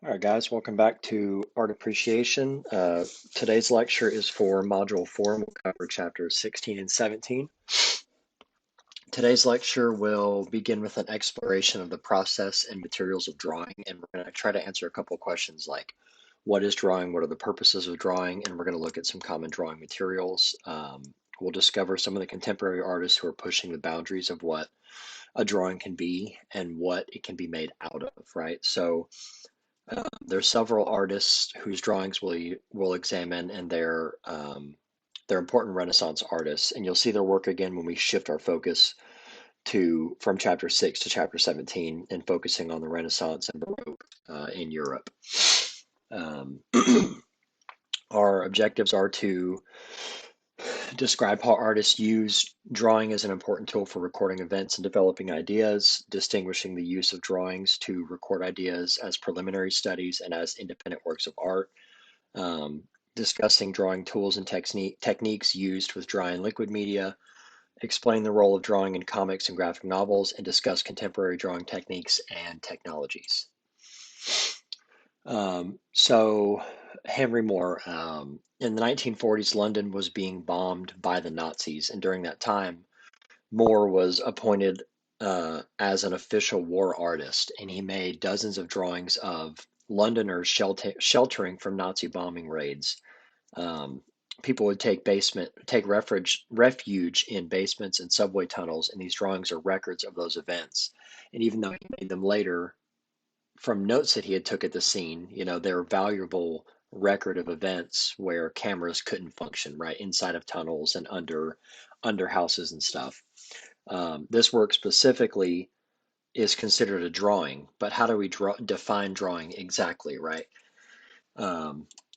All right, guys, welcome back to Art Appreciation. Today's lecture is for Module 4, and we'll cover chapters 16 and 17. Today's lecture will begin with an exploration of the process and materials of drawing, and we're going to try to answer a couple of questions like, what is drawing, what are the purposes of drawing, and we're going to look at some common drawing materials. We'll discover some of the contemporary artists who are pushing the boundaries of what a drawing can be and what it can be made out of, right? So there's several artists whose drawings we'll examine, and they're important Renaissance artists, and you'll see their work again when we shift our focus to from chapter 6 to chapter 17 and focusing on the Renaissance and Baroque in Europe. Um, our objectives are to describe how artists use drawing as an important tool for recording events and developing ideas, distinguishing the use of drawings to record ideas as preliminary studies and as independent works of art, um, discussing drawing tools and techniques used with dry and liquid media, explain the role of drawing in comics and graphic novels, and discuss contemporary drawing techniques and technologies. So Henry Moore, in the 1940s, London was being bombed by the Nazis, and during that time, Moore was appointed as an official war artist, and he made dozens of drawings of Londoners sheltering from Nazi bombing raids. Um, People would take refuge in basements and subway tunnels, and these drawings are records of those events. And even though he made them later, from notes that he had took at the scene, they're valuable record of events where cameras couldn't function, right, inside of tunnels and under houses and stuff. This work specifically is considered a drawing, but how do we define drawing exactly, right?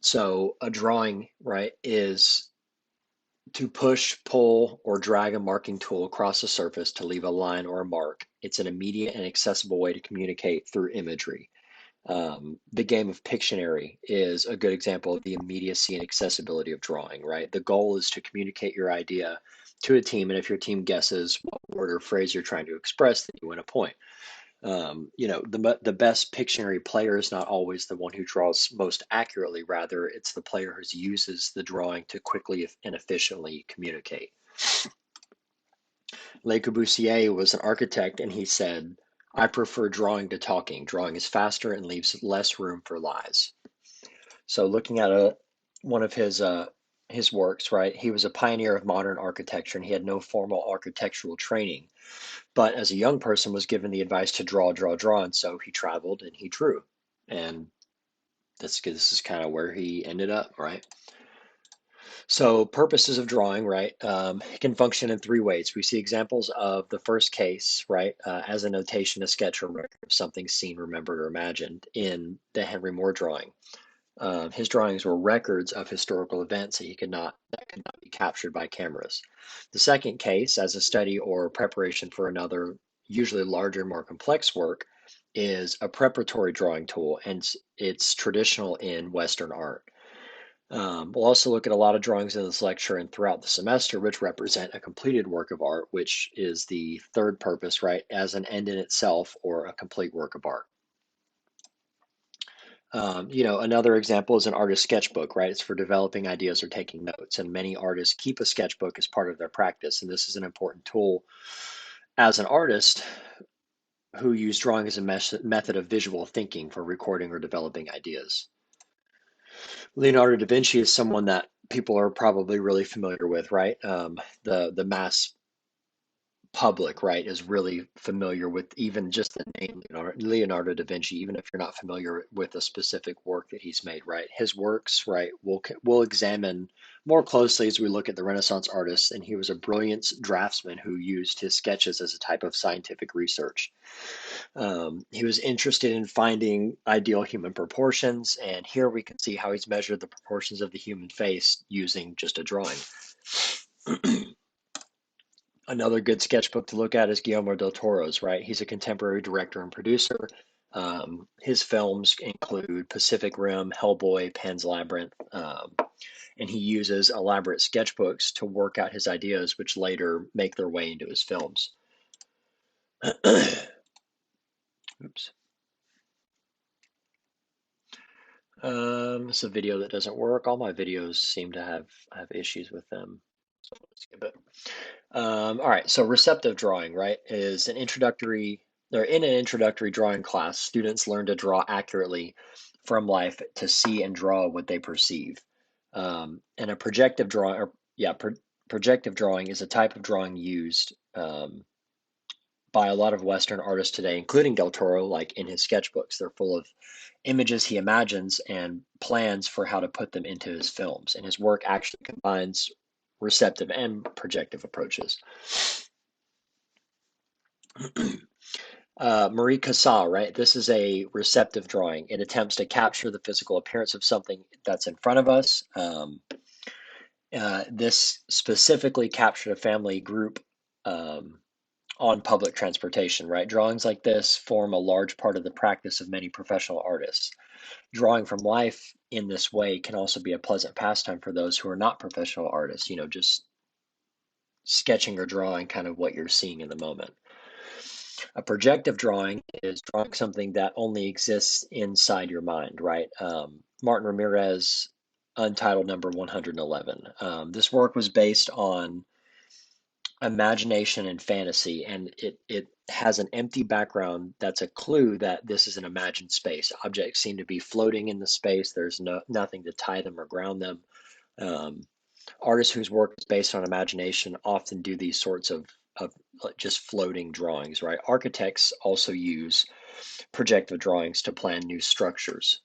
So a drawing, right, is to push, pull, or drag a marking tool across a surface to leave a line or a mark. It's an immediate and accessible way to communicate through imagery. The game of Pictionary is a good example of the immediacy and accessibility of drawing, right? The goal is to communicate your idea to a team, and if your team guesses what word or phrase you're trying to express, then you win a point. The best Pictionary player is not always the one who draws most accurately. Rather, it's the player who uses the drawing to quickly and efficiently communicate. Le Corbusier was an architect, and he said, "I prefer drawing to talking. Drawing is faster and leaves less room for lies." So, looking at one of his works, right? He was a pioneer of modern architecture, and he had no formal architectural training, but as a young person was given the advice to draw, draw, draw, and so he traveled and he drew, and this is kind of where he ended up, right? So purposes of drawing, right, it can function in three ways. We see examples of the first case, right, as a notation, a sketch, or record of something seen, remembered, or imagined in the Henry Moore drawing. His drawings were records of historical events that could not be captured by cameras. The second case, as a study or preparation for another, usually larger, more complex work, is a preparatory drawing tool, and it's traditional in Western art. We'll also look at a lot of drawings in this lecture and throughout the semester, which represent a completed work of art, which is the third purpose, right, as an end in itself or a complete work of art. Another example is an artist's sketchbook, right? It's for developing ideas or taking notes, and many artists keep a sketchbook as part of their practice, and this is an important tool as an artist who use drawing as a method of visual thinking for recording or developing ideas. Leonardo da Vinci is someone that people are probably really familiar with, right? The mass public, right, is really familiar with even just the name Leonardo da Vinci, even if you're not familiar with a specific work that he's made, right? His works, right, we'll examine more closely as we look at the Renaissance artists, and he was a brilliant draftsman who used his sketches as a type of scientific research. He was interested in finding ideal human proportions, and here we can see how he's measured the proportions of the human face using just a drawing. Another good sketchbook to look at is Guillermo del Toro's, right? He's a contemporary director and producer. His films include Pacific Rim, Hellboy, Pan's Labyrinth, and he uses elaborate sketchbooks to work out his ideas, which later make their way into his films. Oops. It's a video that doesn't work. All my videos seem to have issues with them. So let's skip it. All right, so receptive drawing, right, is an introductory, or in an introductory drawing class, students learn to draw accurately from life to see and draw what they perceive. And a projective drawing, or yeah, projective drawing is a type of drawing used by a lot of Western artists today, including Del Toro, like in his sketchbooks. They're full of images he imagines and plans for how to put them into his films. And his work actually combines receptive and projective approaches. Marie Cassatt, right? This is a receptive drawing. It attempts to capture the physical appearance of something that's in front of us. This specifically captured a family group um, on public transportation, right? Drawings like this form a large part of the practice of many professional artists. Drawing from life in this way can also be a pleasant pastime for those who are not professional artists, just sketching or drawing kind of what you're seeing in the moment. A projective drawing is drawing something that only exists inside your mind, right? Martin Ramirez, Untitled Number 111. This work was based on imagination and fantasy, and it has an empty background that's a clue that this is an imagined space. Objects seem to be floating in the space. There's nothing to tie them or ground them. Um, Artists whose work is based on imagination often do these sorts of just floating drawings, right? Architects also use projective drawings to plan new structures.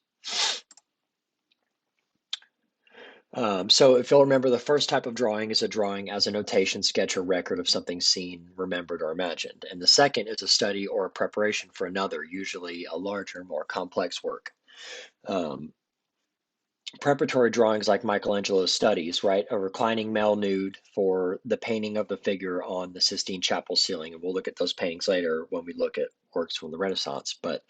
So if you'll remember, the first type of drawing is a drawing as a notation, sketch, or record of something seen, remembered, or imagined. And the second is a study or a preparation for another, usually a larger, more complex work. Um, Preparatory drawings like Michelangelo's studies, right? A reclining male nude for the painting of the figure on the Sistine Chapel ceiling. And we'll look at those paintings later when we look at works from the Renaissance. But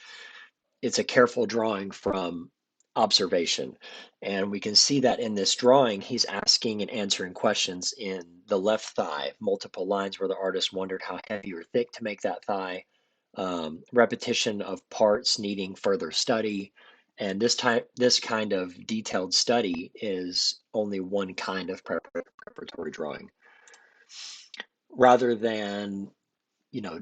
it's a careful drawing from observation. And we can see that in this drawing, he's asking and answering questions in the left thigh, multiple lines where the artist wondered how heavy or thick to make that thigh, repetition of parts needing further study. And this kind of detailed study is only one kind of preparatory drawing. Rather than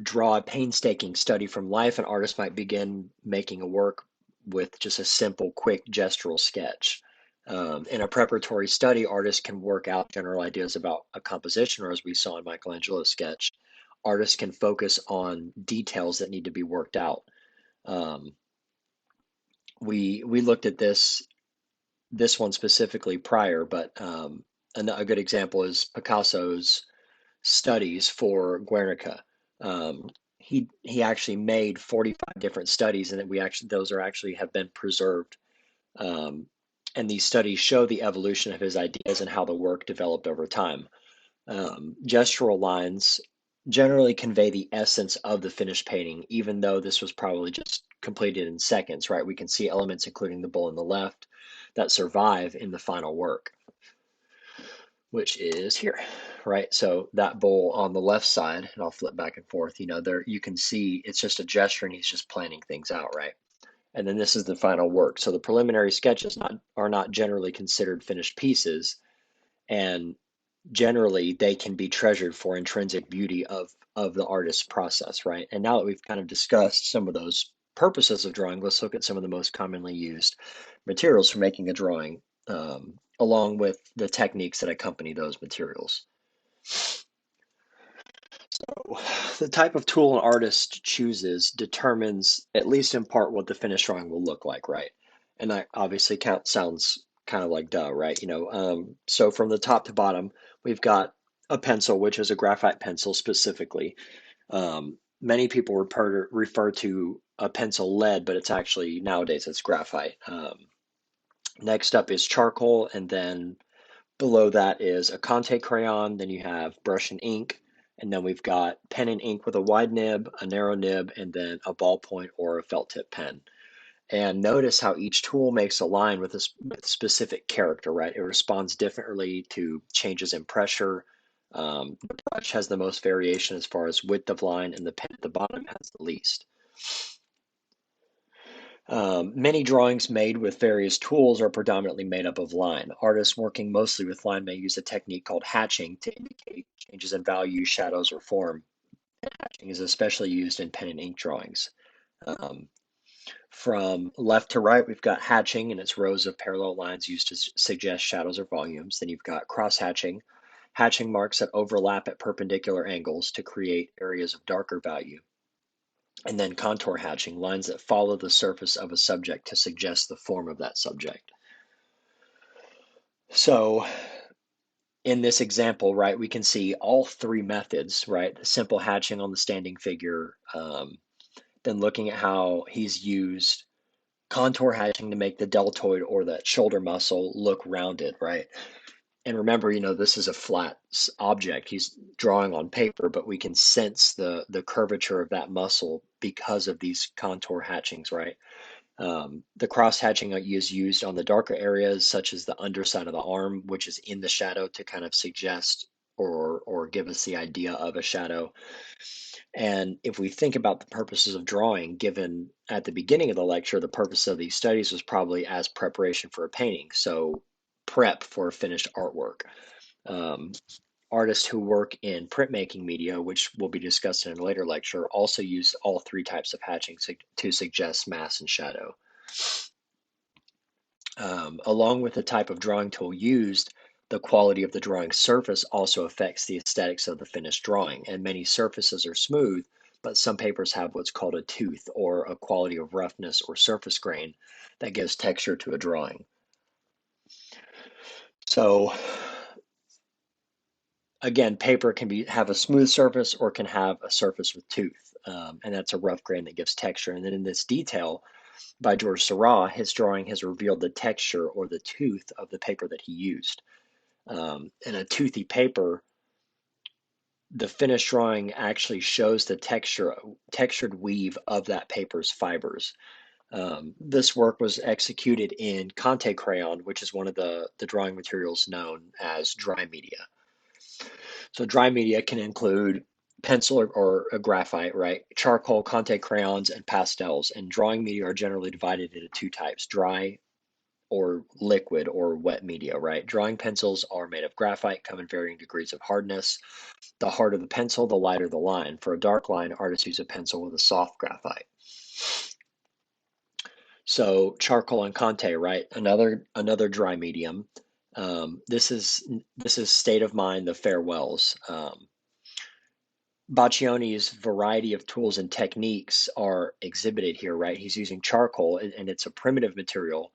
draw a painstaking study from life, an artist might begin making a work with just a simple, quick gestural sketch. In a preparatory study, artists can work out general ideas about a composition, or as we saw in Michelangelo's sketch, artists can focus on details that need to be worked out. Um, we looked at this one specifically prior, but a good example is Picasso's studies for Guernica. Um, he actually made 45 different studies, and that we actually those are actually have been preserved. Um, and these studies show the evolution of his ideas and how the work developed over time. Gestural lines generally convey the essence of the finished painting, even though this was probably just completed in seconds, right? We can see elements, including the bull on the left, that survive in the final work, which is here, right? So that bull on the left side, and I'll flip back and forth, there you can see it's just a gesture and he's just planning things out, right? And then this is the final work. So the preliminary sketches are not generally considered finished pieces, and generally they can be treasured for intrinsic beauty of the artist's process, right? And now that we've kind of discussed some of those purposes of drawing, let's look at some of the most commonly used materials for making a drawing, along with the techniques that accompany those materials. So the type of tool an artist chooses determines, at least in part, what the finished drawing will look like, right? And that obviously sounds kind of like duh, right? So from the top to bottom, we've got a pencil, which is a graphite pencil specifically. Many people refer to a pencil lead, but it's actually nowadays it's graphite. Next up is charcoal, and then below that is a Conte crayon. Then you have brush and ink, and then we've got pen and ink with a wide nib, a narrow nib, and then a ballpoint or a felt tip pen. And notice how each tool makes a line with with specific character, right? It responds differently to changes in pressure. The brush has the most variation as far as width of line, and the pen at the bottom has the least. Many drawings made with various tools are predominantly made up of line. Artists working mostly with line may use a technique called hatching to indicate changes in value, shadows, or form. Hatching is especially used in pen and ink drawings. Um, from left to right, we've got hatching, and it's rows of parallel lines used to suggest shadows or volumes. Then you've got cross hatching, hatching marks that overlap at perpendicular angles to create areas of darker value. And then contour hatching, lines that follow the surface of a subject to suggest the form of that subject. So in this example, right, we can see all three methods, right? Simple hatching on the standing figure, then looking at how he's used contour hatching to make the deltoid or that shoulder muscle look rounded, right? And remember, this is a flat object. He's drawing on paper, but we can sense the curvature of that muscle because of these contour hatchings, right? The cross hatching is used on the darker areas, such as the underside of the arm, which is in the shadow to kind of suggest or give us the idea of a shadow. And if we think about the purposes of drawing, given at the beginning of the lecture, the purpose of these studies was probably as preparation for a painting, so prep for finished artwork. Um, Artists who work in printmaking media, which will be discussed in a later lecture, also use all three types of hatching to suggest mass and shadow. Along with the type of drawing tool used, the quality of the drawing surface also affects the aesthetics of the finished drawing, and many surfaces are smooth, but some papers have what's called a tooth, or a quality of roughness or surface grain that gives texture to a drawing. So again, paper can have a smooth surface or can have a surface with tooth, and that's a rough grain that gives texture. And then in this detail, by George Seurat, his drawing has revealed the texture or the tooth of the paper that he used. In a toothy paper, the finished drawing actually shows the textured weave of that paper's fibers. This work was executed in Conte crayon, which is one of the drawing materials known as dry media. So dry media can include pencil or a graphite, right? Charcoal, Conte crayons, and pastels. And drawing media are generally divided into two types: dry or liquid or wet media, right? Drawing pencils are made of graphite, come in varying degrees of hardness. The harder the pencil, the lighter the line. For a dark line, artists use a pencil with a soft graphite. So charcoal and Conte, right? Another dry medium. This is State of Mind, the farewells. Boccioni's variety of tools and techniques are exhibited here, right? He's using charcoal, and it's a primitive material,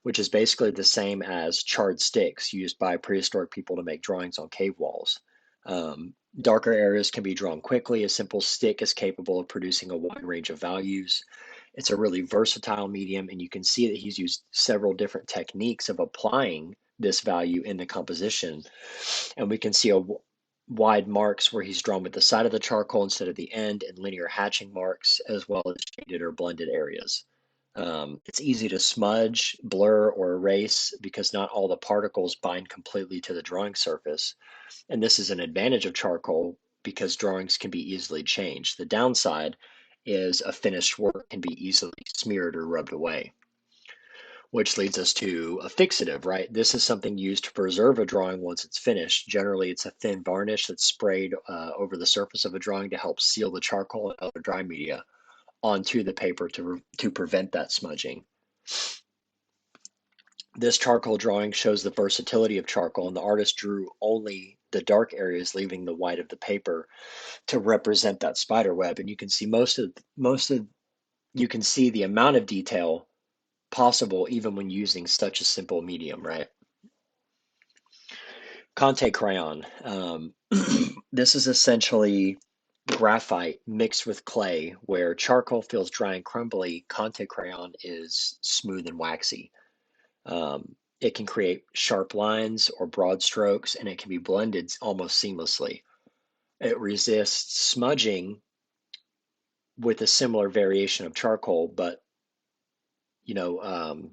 which is basically the same as charred sticks used by prehistoric people to make drawings on cave walls. Darker areas can be drawn quickly. A simple stick is capable of producing a wide range of values. It's a really versatile medium, and you can see that he's used several different techniques of applying this value in the composition. And we can see wide marks where he's drawn with the side of the charcoal instead of the end, and linear hatching marks, as well as shaded or blended areas. It's easy to smudge, blur, or erase because not all the particles bind completely to the drawing surface. And this is an advantage of charcoal because drawings can be easily changed. The downside is a finished work can be easily smeared or rubbed away, which leads us to a fixative, right? This is something used to preserve a drawing once it's finished. Generally, it's a thin varnish that's sprayed over the surface of a drawing to help seal the charcoal and other dry media onto the paper to prevent that smudging. This charcoal drawing shows the versatility of charcoal, and the artist drew only the dark areas, leaving the white of the paper to represent that spider web. And you can see you can see the amount of detail possible even when using such a simple medium, right? Conte crayon. This is essentially graphite mixed with clay, where charcoal feels dry and crumbly. Conte crayon is smooth and waxy. It can create sharp lines or broad strokes, and it can be blended almost seamlessly. It resists smudging with a similar variation of charcoal, but you know,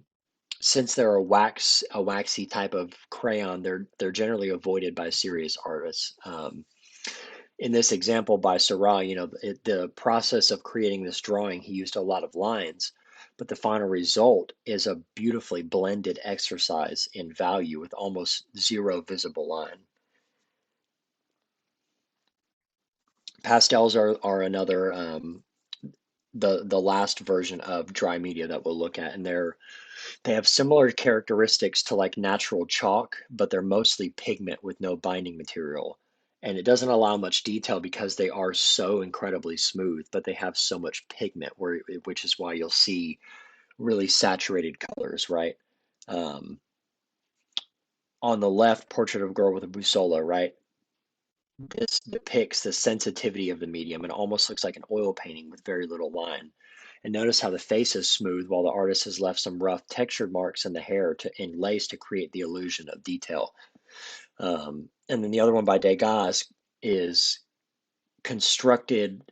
since they're a waxy type of crayon, they're generally avoided by serious artists. In this example by Seurat, the process of creating this drawing, he used a lot of lines, but the final result is a beautifully blended exercise in value with almost zero visible line. Pastels are another the last version of dry media that we'll look at, and they have similar characteristics to like natural chalk, but they're mostly pigment with no binding material. And it doesn't allow much detail because they are so incredibly smooth, but they have so much pigment, which is why you'll see really saturated colors, right? Um, on the left, Portrait of a Girl with a Bussola, right? This depicts the sensitivity of the medium and almost looks like an oil painting with very little line. And notice how the face is smooth while the artist has left some rough textured marks in the hair in lace to create the illusion of detail. And then the other one by Degas is constructed,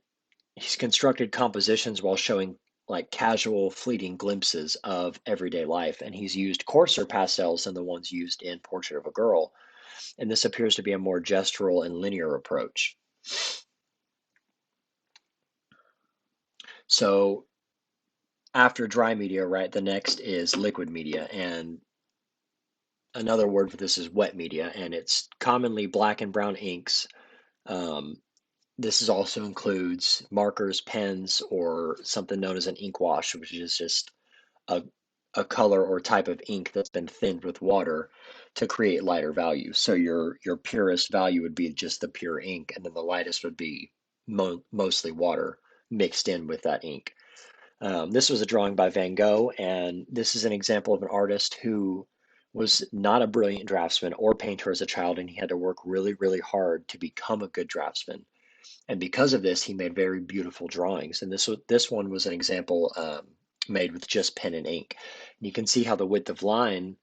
he's constructed compositions while showing like casual, fleeting glimpses of everyday life. And he's used coarser pastels than the ones used in Portrait of a Girl. And this appears to be a more gestural and linear approach. So after dry media, right, the next is liquid media. And another word for this is wet media, and it's commonly black and brown inks. Um, this is also includes markers, pens, or something known as an ink wash, which is just a, a color or type of ink that's been thinned with water to create lighter value. So your purest value would be just the pure ink, and then the lightest would be mostly water mixed in with that ink. This was a drawing by Van Gogh, and this is an example of an artist who was not a brilliant draftsman or painter as a child, and he had to work really, really hard to become a good draftsman. And because of this, he made very beautiful drawings. And this one was an example made with just pen and ink. And you can see how the width of line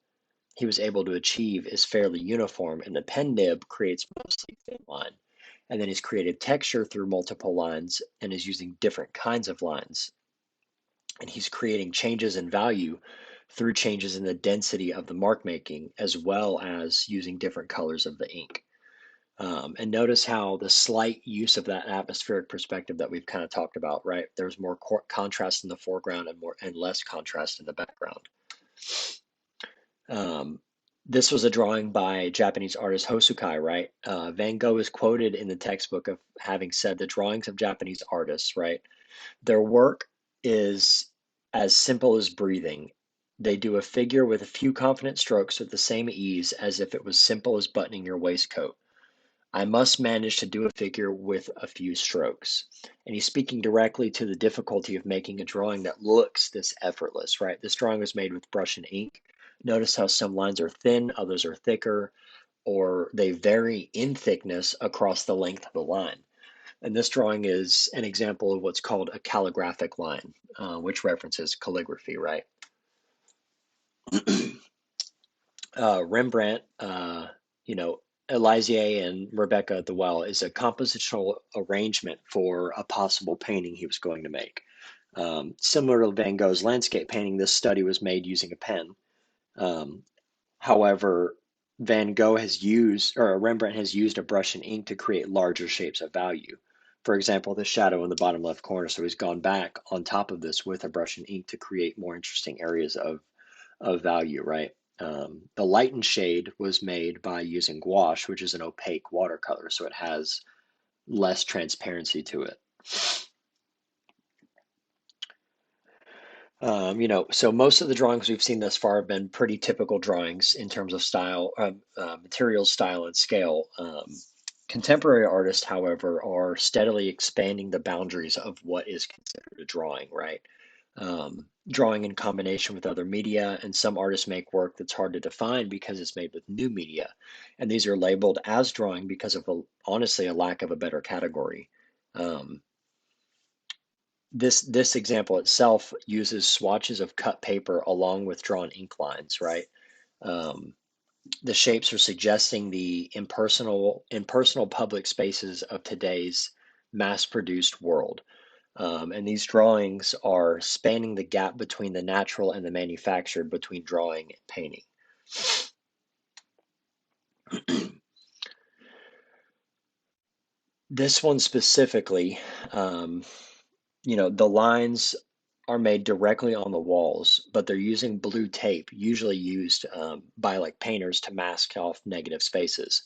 he was able to achieve is fairly uniform, and the pen nib creates mostly thin line. And then he's created texture through multiple lines and is using different kinds of lines, and he's creating changes in value through changes in the density of the mark making as well as using different colors of the ink. And notice how the slight use of that atmospheric perspective that we've kind of talked about, right? There's more contrast in the foreground and less contrast in the background. Um, this was a drawing by Japanese artist Hosukai, right? Van Gogh is quoted in the textbook of having said the drawings of Japanese artists, right? Their work is as simple as breathing. They do a figure with a few confident strokes with the same ease as if it was simple as buttoning your waistcoat. I must manage to do a figure with a few strokes. And he's speaking directly to the difficulty of making a drawing that looks this effortless, right? This drawing was made with brush and ink. Notice how some lines are thin, others are thicker, or they vary in thickness across the length of the line. And this drawing is an example of what's called a calligraphic line, which references calligraphy, right? Rembrandt, you know, Elisier and Rebecca at the Well is a compositional arrangement for a possible painting he was going to make. Similar to Van Gogh's landscape painting, this study was made using a pen. Um, However, Van Gogh has used, or Rembrandt has used a brush and ink to create larger shapes of value. For example, the shadow in the bottom left corner. So he's gone back on top of this with a brush and ink to create more interesting areas of value, right? The light and shade was made by using gouache, which is an opaque watercolor, so it has less transparency to it. So most of the drawings we've seen thus far have been pretty typical drawings in terms of style, materials, style, and scale. Contemporary artists, however, are steadily expanding the boundaries of what is considered a drawing, right? Drawing in combination with other media, and some artists make work that's hard to define because it's made with new media. And these are labeled as drawing because of, honestly, a lack of a better category. Um, this example itself uses swatches of cut paper along with drawn ink lines, right? Um, the shapes are suggesting the impersonal public spaces of today's mass-produced world. And these drawings are spanning the gap between the natural and the manufactured, between drawing and painting. This one specifically, the lines are made directly on the walls, but they're using blue tape, usually used by like painters to mask off negative spaces.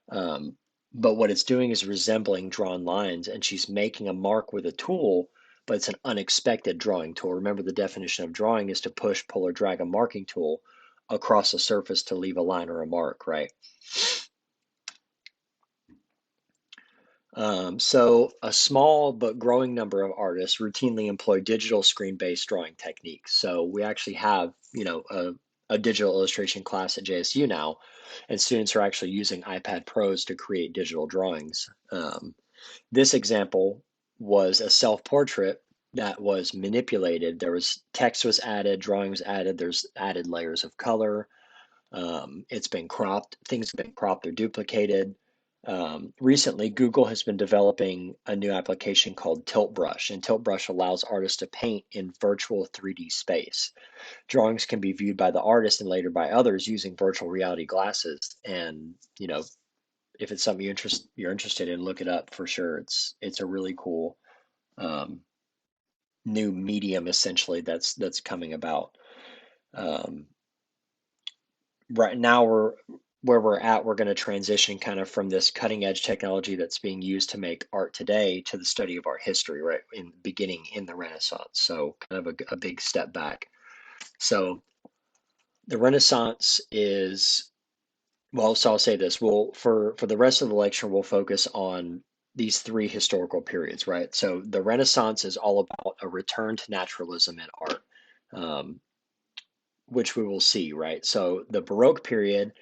Um, but what it's doing is resembling drawn lines, and she's making a mark with a tool, but it's an unexpected drawing tool. Remember, the definition of drawing is to push, pull, or drag a marking tool across a surface to leave a line or a mark, right? So a small but growing number of artists routinely employ digital screen-based drawing techniques. So we actually have, a digital illustration class at JSU now, and students are actually using iPad Pros to create digital drawings. This example was a self-portrait that was manipulated. There was text was added, drawing was added, there's added layers of color. It's been cropped, things have been cropped or duplicated. Recently, Google has been developing a new application called Tilt Brush, and Tilt Brush allows artists to paint in virtual 3D space. Drawings can be viewed by the artist and later by others using virtual reality glasses. And if it's something you're interested in, look it up for sure. It's a really cool um, new medium essentially that's coming about. Um, right now we're where we're at, we're going to transition kind of from this cutting edge technology that's being used to make art today to the study of art history, right? In beginning in the Renaissance. So kind of a big step back. So the Renaissance is, well, so I'll say this. We'll for the rest of the lecture, we'll focus on these three historical periods, right? So the Renaissance is all about a return to naturalism in art, um, which we will see, right? So the Baroque period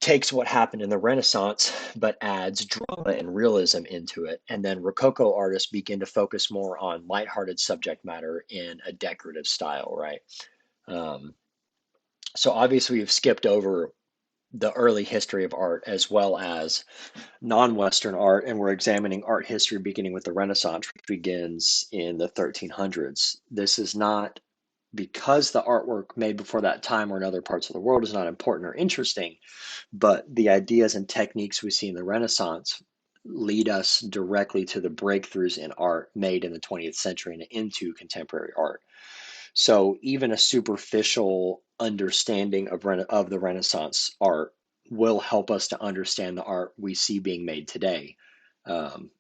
takes what happened in the Renaissance but adds drama and realism into it. And then Rococo artists begin to focus more on lighthearted subject matter in a decorative style, right? Um, so obviously we've skipped over the early history of art as well as non-Western art, and we're examining art history beginning with the Renaissance, which begins in the 1300s. This is not because the artwork made before that time or in other parts of the world is not important or interesting, but the ideas and techniques we see in the Renaissance lead us directly to the breakthroughs in art made in the 20th century and into contemporary art. So even a superficial understanding of the Renaissance art will help us to understand the art we see being made today. Um,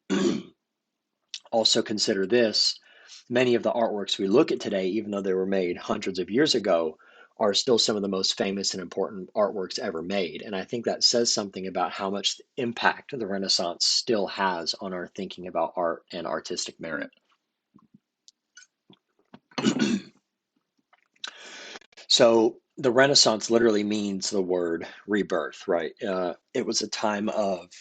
Also consider this, many of the artworks we look at today, even though they were made hundreds of years ago, are still some of the most famous and important artworks ever made. And I think that says something about how much impact the Renaissance still has on our thinking about art and artistic merit. So the Renaissance literally means the word rebirth, right? It was a time of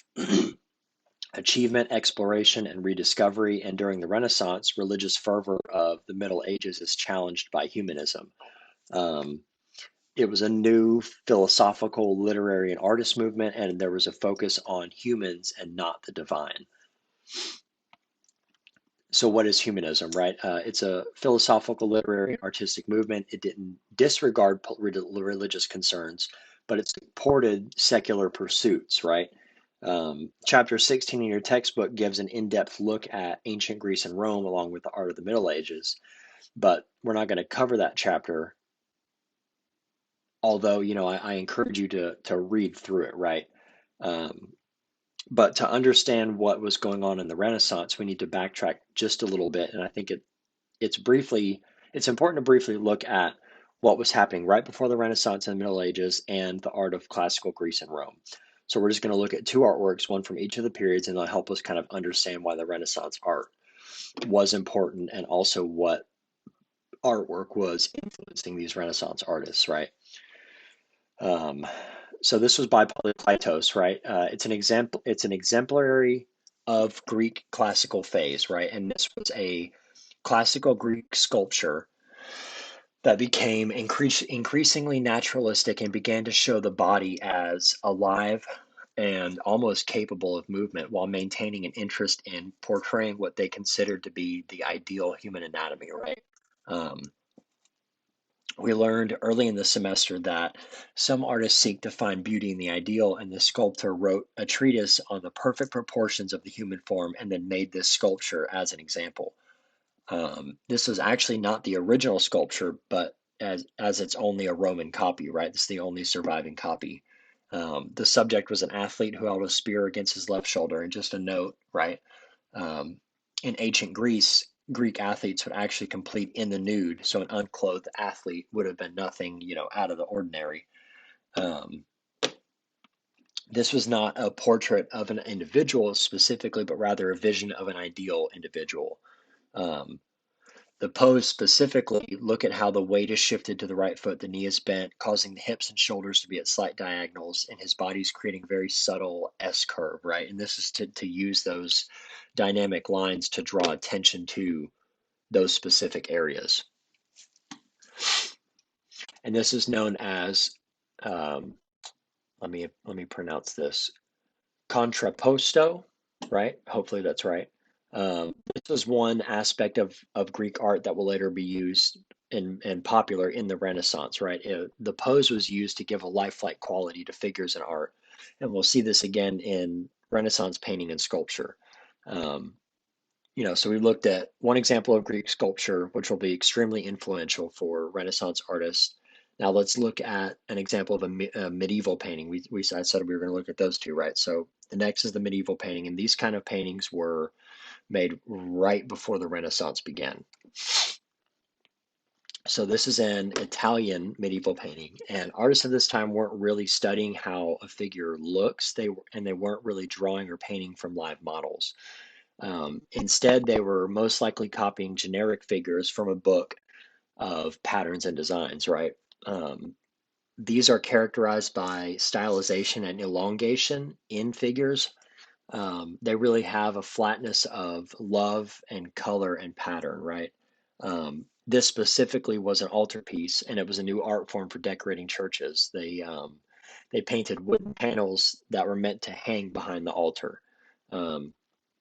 achievement, exploration, and rediscovery. And during the Renaissance, religious fervor of the Middle Ages is challenged by humanism. Um, it was a new philosophical, literary, and artist movement, and there was a focus on humans and not the divine. So, what is humanism, right? It's a philosophical, literary, and artistic movement. It didn't disregard religious concerns, but it supported secular pursuits, right? Chapter 16 in your textbook gives an in-depth look at ancient Greece and Rome along with the art of the Middle Ages, but we're not going to cover that chapter, although, I encourage you to read through it, right? Um, but to understand what was going on in the Renaissance, we need to backtrack just a little bit, and I think it's important to briefly look at what was happening right before the Renaissance and the Middle Ages and the art of classical Greece and Rome. So we're just going to look at two artworks, one from each of the periods, and they'll help us kind of understand why the Renaissance art was important and also what artwork was influencing these Renaissance artists, right? Um, so this was by Polykleitos, right? It's an example. It's an exemplary of Greek classical phase, right? And this was a classical Greek sculpture that became increasingly naturalistic and began to show the body as alive and almost capable of movement while maintaining an interest in portraying what they considered to be the ideal human anatomy, right? Um, we learned early in the semester that some artists seek to find beauty in the ideal, and the sculptor wrote a treatise on the perfect proportions of the human form and then made this sculpture as an example. This was actually not the original sculpture, but as it's only a Roman copy, right? It's the only surviving copy. The subject was an athlete who held a spear against his left shoulder. And just a note, right? Um, in ancient Greece, Greek athletes would actually complete in the nude, so an unclothed athlete would have been nothing, out of the ordinary. Um, this was not a portrait of an individual specifically, but rather a vision of an ideal individual. Um, the pose specifically, look at how the weight is shifted to the right foot, the knee is bent, causing the hips and shoulders to be at slight diagonals, and his body's creating a very subtle S curve, right? And this is to use those dynamic lines to draw attention to those specific areas. And this is known as, um, let me pronounce this, contrapposto, right? Hopefully that's right. This was one aspect of Greek art that will later be used and popular in the Renaissance, right? The pose was used to give a lifelike quality to figures in art. And we'll see this again in Renaissance painting and sculpture. Um, so we looked at one example of Greek sculpture, which will be extremely influential for Renaissance artists. Now let's look at an example of a medieval painting. I said we were going to look at those two, right? So the next is the medieval painting, and these kind of paintings were made right before the Renaissance began. So this is an Italian medieval painting, and artists of this time weren't really studying how a figure looks. They weren't really drawing or painting from live models. Instead, they were most likely copying generic figures from a book of patterns and designs, right? Um, these are characterized by stylization and elongation in figures. They really have a flatness of love and color and pattern, right? This specifically was an altarpiece, and it was a new art form for decorating churches. They painted wooden panels that were meant to hang behind the altar. Um,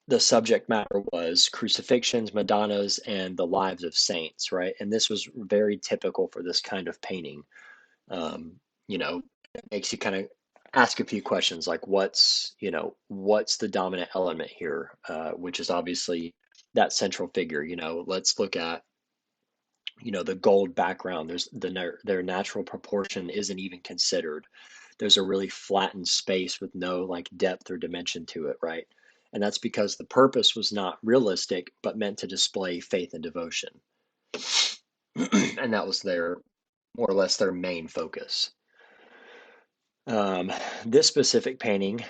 the subject matter was crucifixions, Madonnas, and the lives of saints, right? And this was very typical for this kind of painting. Um, it makes you kind of ask a few questions like what's the dominant element here, which is obviously that central figure. Let's look at the gold background. Their natural proportion isn't even considered. There's a really flattened space with no like depth or dimension to it, right? And that's because the purpose was not realistic, but meant to display faith and devotion. And that was their more or less their main focus. This specific painting,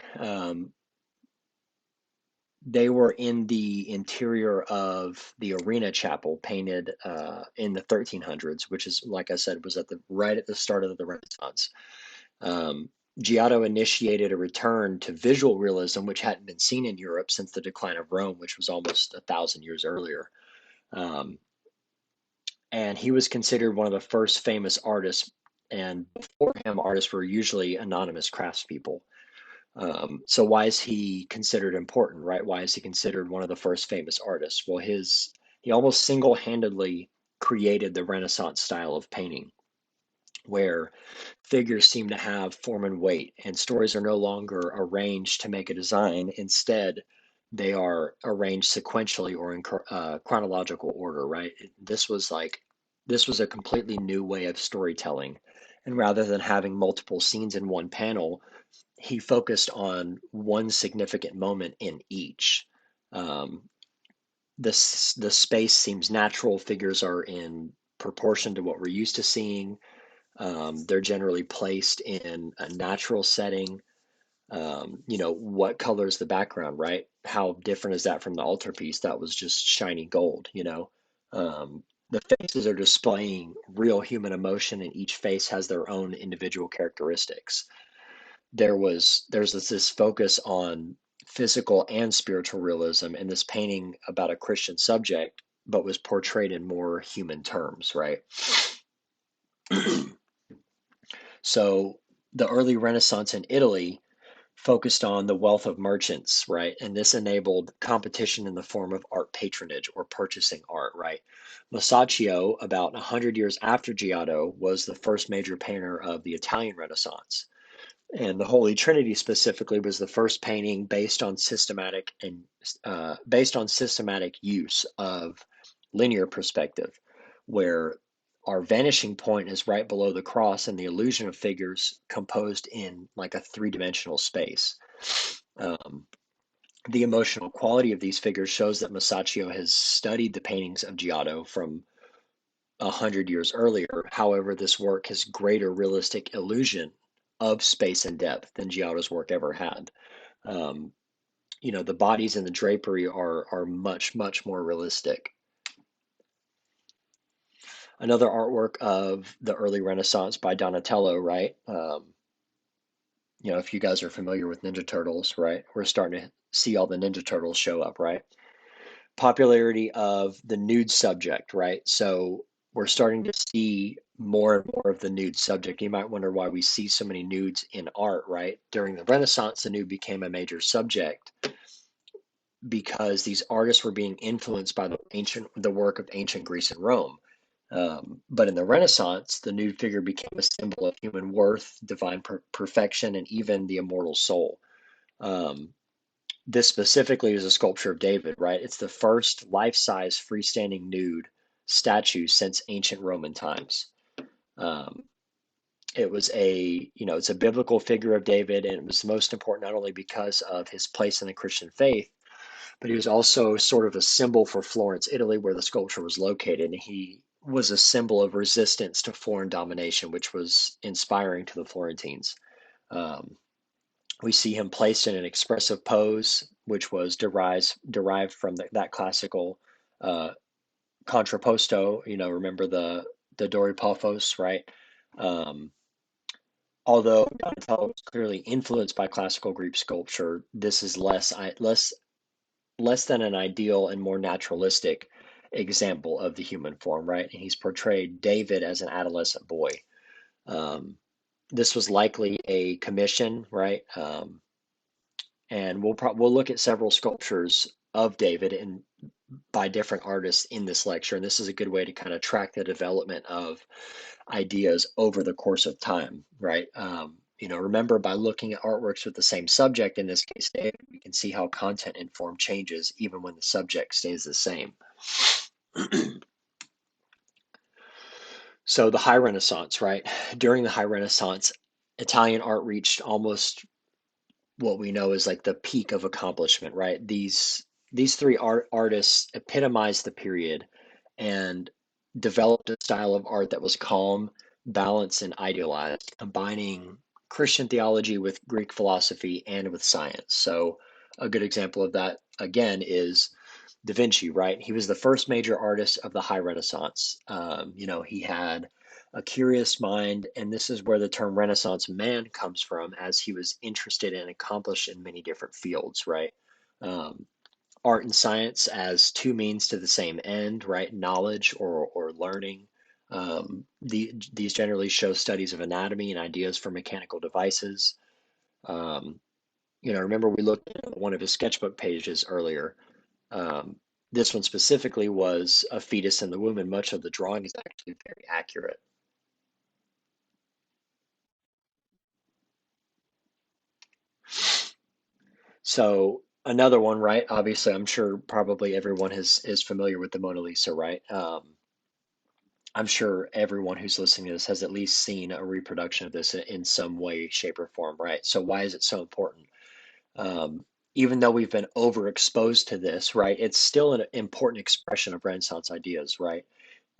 they were in the interior of the Arena Chapel, painted in the 1300s, which is, like I said, was right at the start of the Renaissance. Um, Giotto initiated a return to visual realism, which hadn't been seen in Europe since the decline of Rome, which was almost 1,000 years earlier. Um, and he was considered one of the first famous artists. And before him, artists were usually anonymous craftspeople. So why is he considered important, right? Why is he considered one of the first famous artists? Well, he almost single-handedly created the Renaissance style of painting, where figures seem to have form and weight, and stories are no longer arranged to make a design. Instead, they are arranged sequentially or in chronological order, right? This was a completely new way of storytelling. And rather than having multiple scenes in one panel, he focused on one significant moment in each. Um, the space seems natural. Figures are in proportion to what we're used to seeing. They're generally placed in a natural setting. What color is the background, right? How different is that from the altarpiece that was just shiny gold? The faces are displaying real human emotion, and each face has their own individual characteristics. There's this focus on physical and spiritual realism in this painting about a Christian subject, but was portrayed in more human terms, right? So the early Renaissance in Italy focused on the wealth of merchants, right? And this enabled competition in the form of art patronage or purchasing art, right? Masaccio, about 100 years after Giotto, was the first major painter of the Italian Renaissance. And the Holy Trinity specifically was the first painting based on systematic use of linear perspective, where our vanishing point is right below the cross and the illusion of figures composed in like a three-dimensional space. Um, the emotional quality of these figures shows that Masaccio has studied the paintings of Giotto from 100 years earlier. However, this work has greater realistic illusion of space and depth than Giotto's work ever had. Um, the bodies and the drapery are much more realistic. Another artwork of the early Renaissance by Donatello, right? If you guys are familiar with Ninja Turtles, right? We're starting to see all the Ninja Turtles show up, right? Popularity of the nude subject, right? So we're starting to see more and more of the nude subject. You might wonder why we see so many nudes in art, right? During the Renaissance, the nude became a major subject because these artists were being influenced by the work of ancient Greece and Rome. But in the Renaissance, the nude figure became a symbol of human worth, divine perfection, and even the immortal soul. Um, this specifically is a sculpture of David, right? It's the first life-size freestanding nude statue since ancient Roman times. Um, it's a biblical figure of David, and it was most important not only because of his place in the Christian faith, but he was also sort of a symbol for Florence, Italy, where the sculpture was located. And he was a symbol of resistance to foreign domination, which was inspiring to the Florentines. Um, we see him placed in an expressive pose, which was derived from that classical uh, contrapposto. Remember the Dorypophos, right? Um, although Donatello was clearly influenced by classical Greek sculpture, this is less than an ideal and more naturalistic example of the human form, right? And he's portrayed David as an adolescent boy. Um, this was likely a commission, right? And we'll look at several sculptures of David and by different artists in this lecture, and this is a good way to kind of track the development of ideas over the course of time, right? Remember, by looking at artworks with the same subject, in this case David, we can see how content and form changes even when the subject stays the same. So the High Renaissance, right? During the High Renaissance, Italian art reached almost what we know is like the peak of accomplishment, right? These three artists epitomized the period and developed a style of art that was calm, balanced, and idealized, combining Christian theology with Greek philosophy and with science. So a good example of that again is Da Vinci, right? He was the first major artist of the High Renaissance. He had a curious mind, and this is where the term Renaissance man comes from, as he was interested and accomplished in many different fields, right? Um, art and science as two means to the same end, right? Knowledge or learning. These generally show studies of anatomy and ideas for mechanical devices. Um, remember we looked at one of his sketchbook pages earlier. Um, this one specifically was a fetus in the womb, and much of the drawing is actually very accurate. So another one, right? Obviously, I'm sure probably everyone is familiar with the Mona Lisa, right? I'm sure everyone who's listening to this has at least seen a reproduction of this in some way, shape, or form, right? So why is it so important? Um, even though we've been overexposed to this, right, it's still an important expression of Renaissance ideas, right?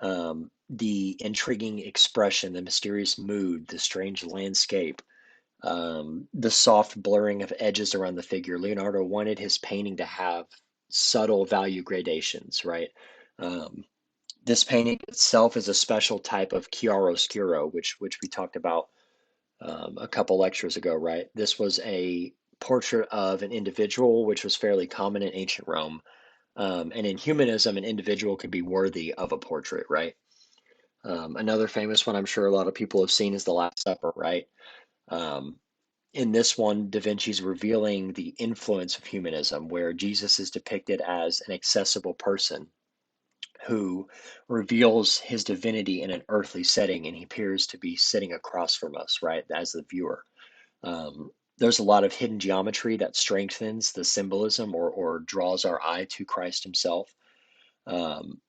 The intriguing expression, the mysterious mood, the strange landscape, the soft blurring of edges around the figure. Leonardo wanted his painting to have subtle value gradations, right? Um, this painting itself is a special type of chiaroscuro, which we talked about a couple lectures ago, right? This was a portrait of an individual, which was fairly common in ancient Rome. And in humanism, an individual could be worthy of a portrait, right? Another famous one I'm sure a lot of people have seen is The Last Supper, right? Um, in this one, Da Vinci's revealing the influence of humanism, where Jesus is depicted as an accessible person who reveals his divinity in an earthly setting, and he appears to be sitting across from us, right, as the viewer. There's a lot of hidden geometry that strengthens the symbolism or draws our eye to Christ himself. Um,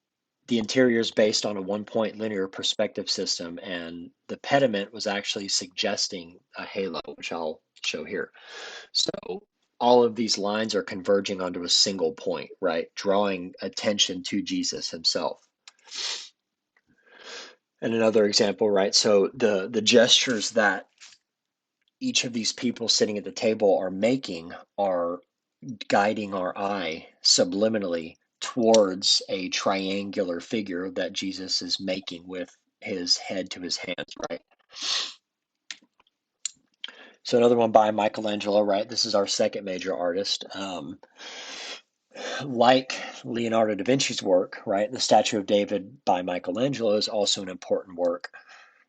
The interior is based on a one-point linear perspective system, and the pediment was actually suggesting a halo, which I'll show here. So all of these lines are converging onto a single point, right? Drawing attention to Jesus himself. And another example, right? So the gestures that each of these people sitting at the table are making are guiding our eye subliminally towards a triangular figure that Jesus is making with his head to his hands, right? So another one by Michelangelo, right? This is our second major artist. Like Leonardo da Vinci's work, right? The Statue of David by Michelangelo is also an important work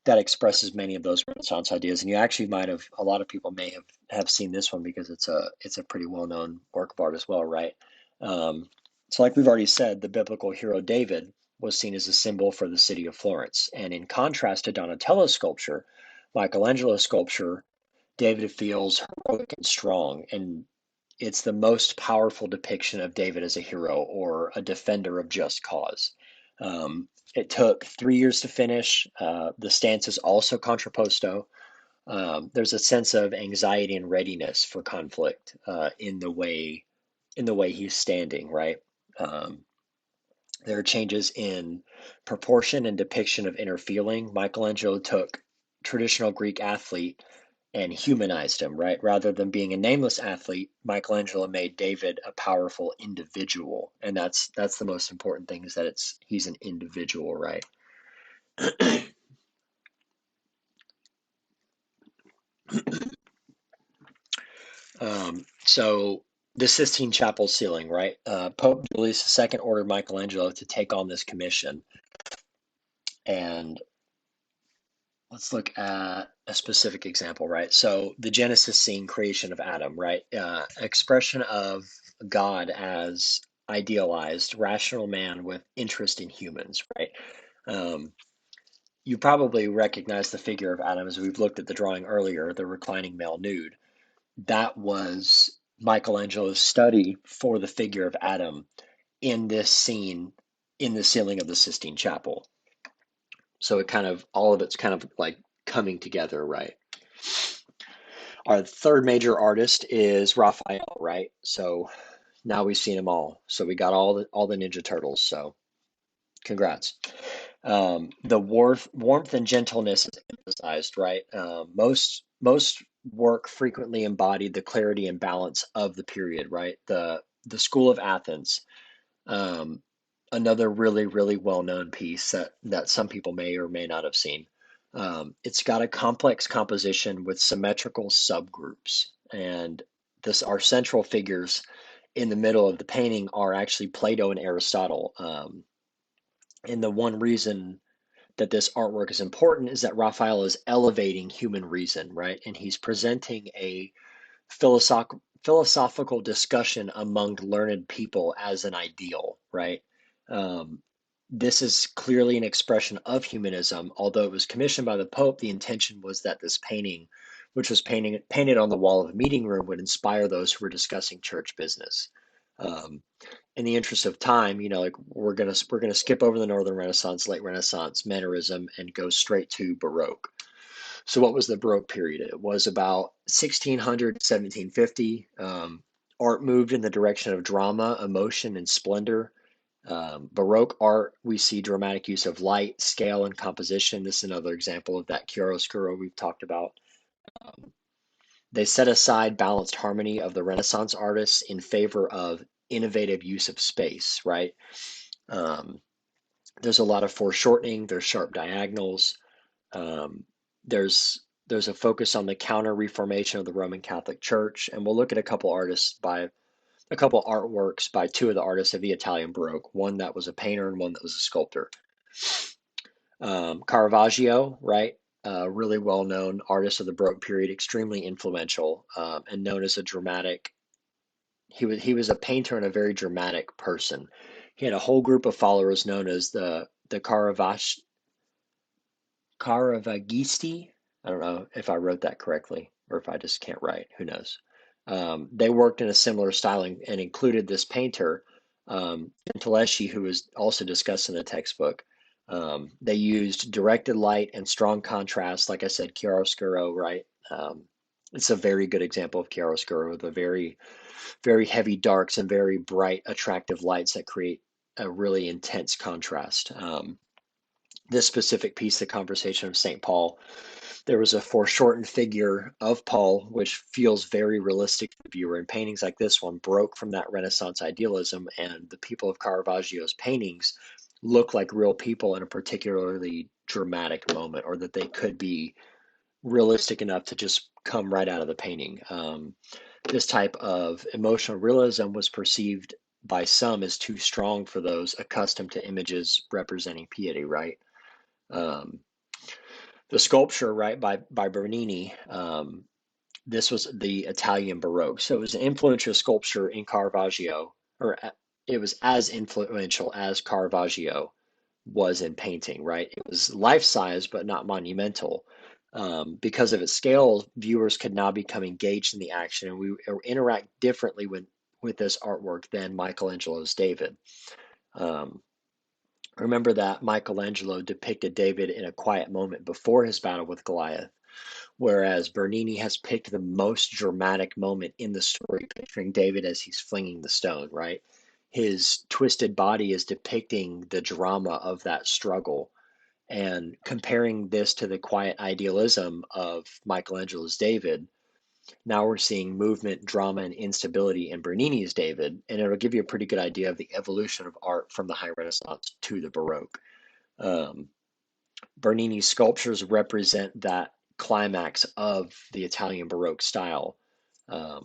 that expresses many of those Renaissance ideas. And you actually might have, a lot of people may have seen this one because it's a pretty well-known work of art as well, right? So like we've already said, the biblical hero David was seen as a symbol for the city of Florence. And in contrast to Donatello's sculpture, Michelangelo's sculpture, David feels heroic and strong, and it's the most powerful depiction of David as a hero or a defender of just cause. It took 3 years to finish. The stance is also contrapposto. There's a sense of anxiety and readiness for conflict in the way he's standing, right? Um, there are changes in proportion and depiction of inner feeling. Michelangelo took traditional Greek athlete and humanized him, right? Rather than being a nameless athlete, Michelangelo made David a powerful individual, and that's the most important thing is that he's an individual, right? So the Sistine Chapel ceiling, right? Pope Julius II ordered Michelangelo to take on this commission, and let's look at a specific example, right? So the Genesis scene, creation of Adam, right? Expression of God as idealized, rational man with interest in humans, right? Um, you probably recognize the figure of Adam as we've looked at the drawing earlier, the reclining male nude. That was Michelangelo's study for the figure of Adam in this scene in the ceiling of the Sistine Chapel. So all of it's kind of like coming together, right? Our third major artist is Raphael, right? So now we've seen them all. So we got all the Ninja Turtles. So congrats. The warmth and gentleness is emphasized, right? Most work frequently embodied the clarity and balance of the period, right? The School of Athens, um, another really well known piece that some people may or may not have seen. It's got a complex composition with symmetrical subgroups, and this our central figures in the middle of the painting are actually Plato and Aristotle. And the one reason that this artwork is important is that Raphael is elevating human reason, right? And he's presenting a philosophical discussion among learned people as an ideal, right? Um, this is clearly an expression of humanism. Although it was commissioned by the Pope, the intention was that this painting, which was painted on the wall of a meeting room, would inspire those who were discussing church business. Um, in the interest of time, like we're gonna skip over the Northern Renaissance, Late Renaissance, Mannerism, and go straight to Baroque. So what was the Baroque period? It was about 1600 to 1750. Art moved in the direction of drama, emotion, and splendor. Baroque art, we see dramatic use of light, scale, and composition. This is another example of that chiaroscuro we've talked about. Um, they set aside balanced harmony of the Renaissance artists in favor of innovative use of space, right? Um, there's a lot of foreshortening, there's sharp diagonals, um, there's a focus on the counter reformation of the Roman Catholic Church, and we'll look at a couple artworks by two of the artists of the Italian Baroque, one that was a painter and one that was a sculptor. Caravaggio, right? Really well-known artist of the Baroque period, extremely influential, and known as a dramatic. He was a painter and a very dramatic person. He had a whole group of followers known as the Caravaggisti. I don't know if I wrote that correctly or if I just can't write. Who knows? They worked in a similar style and included this painter Gentileschi, who is also discussed in the textbook, they used directed light and strong contrast. Like I said, chiaroscuro, right? It's a very good example of chiaroscuro, the very, very heavy darks and very bright, attractive lights that create a really intense contrast. This specific piece, the conversation of St. Paul, there was a foreshortened figure of Paul, which feels very realistic to the viewer. And paintings like this one broke from that Renaissance idealism, and the people of Caravaggio's paintings look like real people in a particularly dramatic moment, or that they could be realistic enough to just come right out of the painting. This type of emotional realism was perceived by some as too strong for those accustomed to images representing piety, right? Um, the sculpture, right, by Bernini, this was the Italian Baroque. So it was an influential sculpture in Caravaggio, or it was as influential as Caravaggio was in painting, right? It was life size, but not monumental. Because of its scale, viewers could now become engaged in the action, and we interact differently with this artwork than Michelangelo's David. Um, Remember that Michelangelo depicted David in a quiet moment before his battle with Goliath, whereas Bernini has picked the most dramatic moment in the story, picturing David as he's flinging the stone, right? His twisted body is depicting the drama of that struggle. And comparing this to the quiet idealism of Michelangelo's David, now we're seeing movement, drama, and instability in Bernini's David, and it'll give you a pretty good idea of the evolution of art from the High Renaissance to the Baroque. Um, Bernini's sculptures represent that climax of the Italian Baroque style. Um,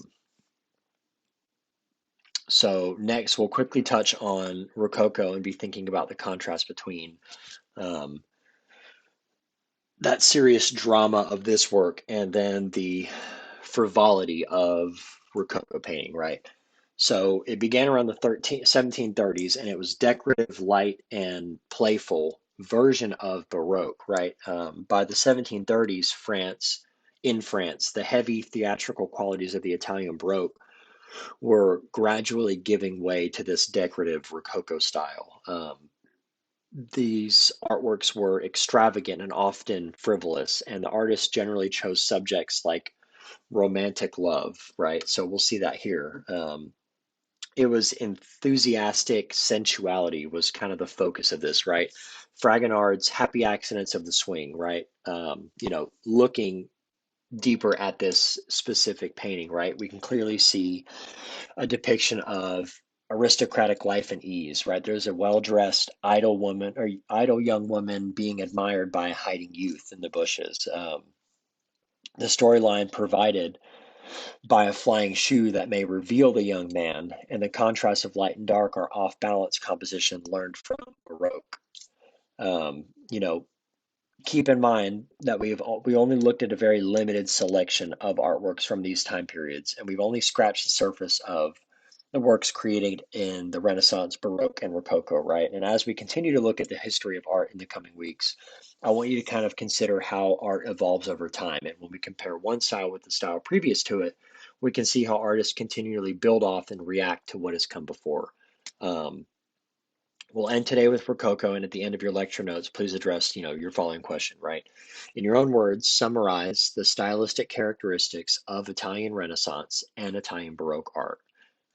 so next, we'll quickly touch on Rococo and be thinking about the contrast between um, that serious drama of this work and then the frivolity of Rococo painting, right? So it began around the 1730s, and it was decorative, light, and playful version of Baroque, right? By the 1730s, in France, the heavy theatrical qualities of the Italian Baroque were gradually giving way to this decorative Rococo style. These artworks were extravagant and often frivolous, and the artists generally chose subjects like romantic love, right? So we'll see that here. It was enthusiastic sensuality was kind of the focus of this, right? Fragonard's Happy Accidents of the Swing, right? Looking deeper at this specific painting, right? We can clearly see a depiction of aristocratic life and ease, right? There's a well-dressed, idle woman or idle young woman being admired by a hiding youth in the bushes. The storyline provided by a flying shoe that may reveal the young man, and the contrast of light and dark are off-balance composition learned from Baroque. Um, you know, Keep in mind that we only looked at a very limited selection of artworks from these time periods, and we've only scratched the surface of the works created in the Renaissance, Baroque, and Rococo, right? And as we continue to look at the history of art in the coming weeks, I want you to kind of consider how art evolves over time. And when we compare one style with the style previous to it, we can see how artists continually build off and react to what has come before. Um, We'll end today with Rococo, and at the end of your lecture notes, please address, your following question, right? In your own words, summarize the stylistic characteristics of Italian Renaissance and Italian Baroque art.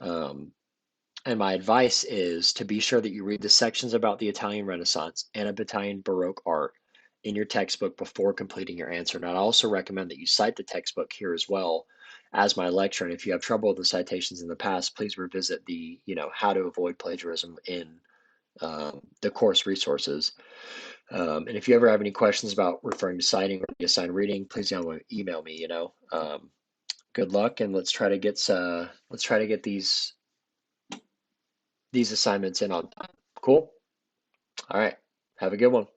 Um, and my advice is to be sure that you read the sections about the Italian Renaissance and of Italian Baroque art in your textbook before completing your answer. And I also recommend that you cite the textbook here as well as my lecture. And if you have trouble with the citations in the past, please revisit the, how to avoid plagiarism in the course resources. And if you ever have any questions about referring to citing or assigned reading, please email me. Good luck, and let's try to get these assignments in on time. Cool. All right. Have a good one.